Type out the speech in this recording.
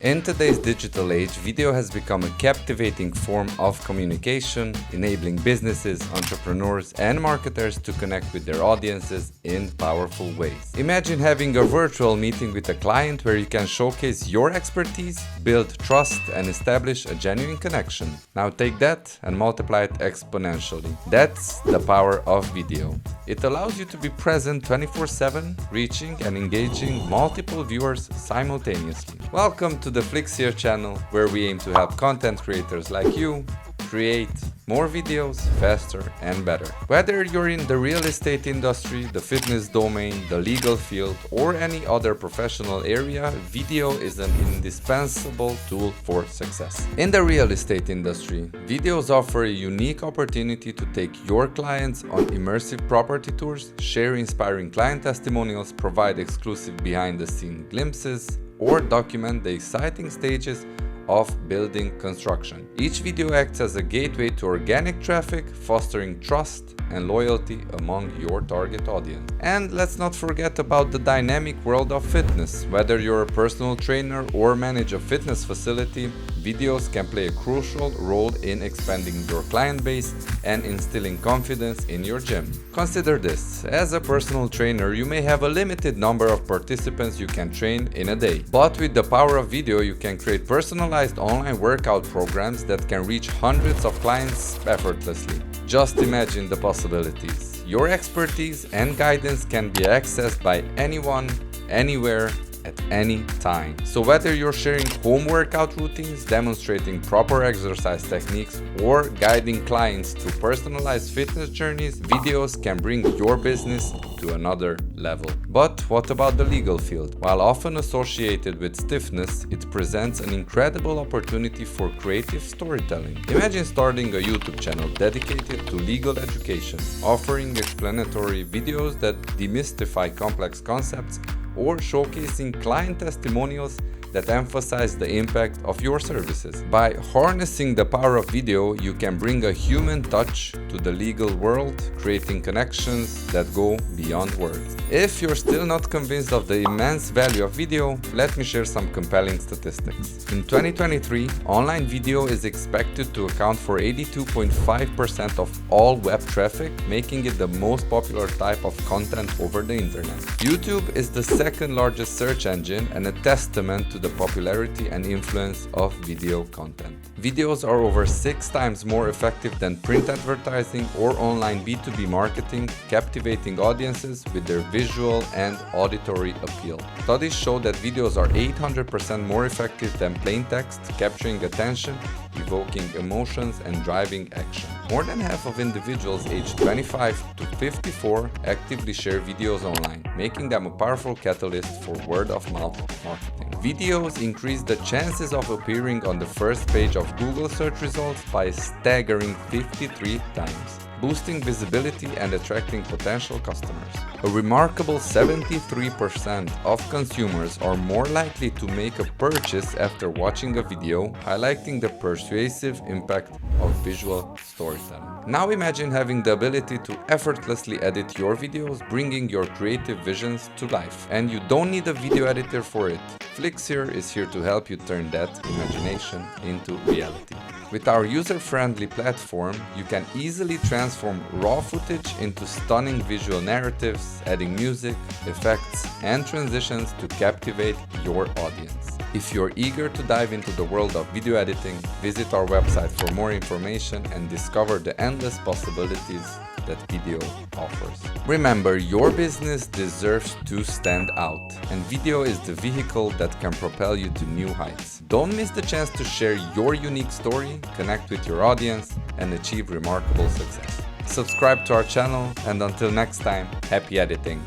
In today's digital age, video has become a captivating form of communication, enabling businesses, entrepreneurs, and marketers to connect with their audiences in powerful ways. Imagine having a virtual meeting with a client where you can showcase your expertise, build trust, and establish a genuine connection. Now take that and multiply it exponentially. That's the power of video. It allows you to be present 24/7, reaching and engaging multiple viewers simultaneously. Welcome to the Flixier channel, where we aim to help content creators like you create more videos faster and better. Whether you're in the real estate industry, the fitness domain, the legal field, or any other professional area, video is an indispensable tool for success. In the real estate industry, videos offer a unique opportunity to take your clients on immersive property tours, share inspiring client testimonials, provide exclusive behind-the-scenes glimpses, or document the exciting stages of building construction. Each video acts as a gateway to organic traffic, fostering trust and loyalty among your target audience. And let's not forget about the dynamic world of fitness. Whether you're a personal trainer or manage a fitness facility, videos can play a crucial role in expanding your client base and instilling confidence in your gym. Consider this: as a personal trainer, you may have a limited number of participants you can train in a day. But with the power of video, you can create personalized online workout programs that can reach hundreds of clients effortlessly. Just imagine the possibilities. Your expertise and guidance can be accessed by anyone, anywhere, at any time. So whether you're sharing home workout routines, demonstrating proper exercise techniques, or guiding clients through personalized fitness journeys, videos can bring your business to another level. But what about the legal field? While often associated with stiffness, it presents an incredible opportunity for creative storytelling. Imagine starting a YouTube channel dedicated to legal education, offering explanatory videos that demystify complex concepts, or showcasing client testimonials that emphasize the impact of your services. By harnessing the power of video, you can bring a human touch to the legal world, creating connections that go beyond words. If you're still not convinced of the immense value of video, let me share some compelling statistics. In 2023, online video is expected to account for 82.5% of all web traffic, making it the most popular type of content over the internet. YouTube is the second largest search engine and a testament to the popularity and influence of video content. Videos are over 6 times more effective than print advertising or online B2B marketing, captivating audiences with their visual and auditory appeal. Studies show that videos are 800% more effective than plain text, capturing attention, evoking emotions, and driving action. More than half of individuals aged 25 to 54 actively share videos online, making them a powerful catalyst for word-of-mouth marketing. Videos increase the chances of appearing on the first page of Google search results by a staggering 53 times, boosting visibility and attracting potential customers. A remarkable 73% of consumers are more likely to make a purchase after watching a video, highlighting the persuasive impact of visual storytelling. Now imagine having the ability to effortlessly edit your videos, bringing your creative visions to life. And you don't need a video editor for it. Flixier is here to help you turn that imagination into reality. With our user-friendly platform, you can easily transform raw footage into stunning visual narratives, adding music, effects, and transitions to captivate your audience. If you're eager to dive into the world of video editing, visit our website for more information and discover the endless possibilities that video offers. Remember, your business deserves to stand out, and video is the vehicle that can propel you to new heights. Don't miss the chance to share your unique story, connect with your audience, and achieve remarkable success. Subscribe to our channel, and until next time, happy editing!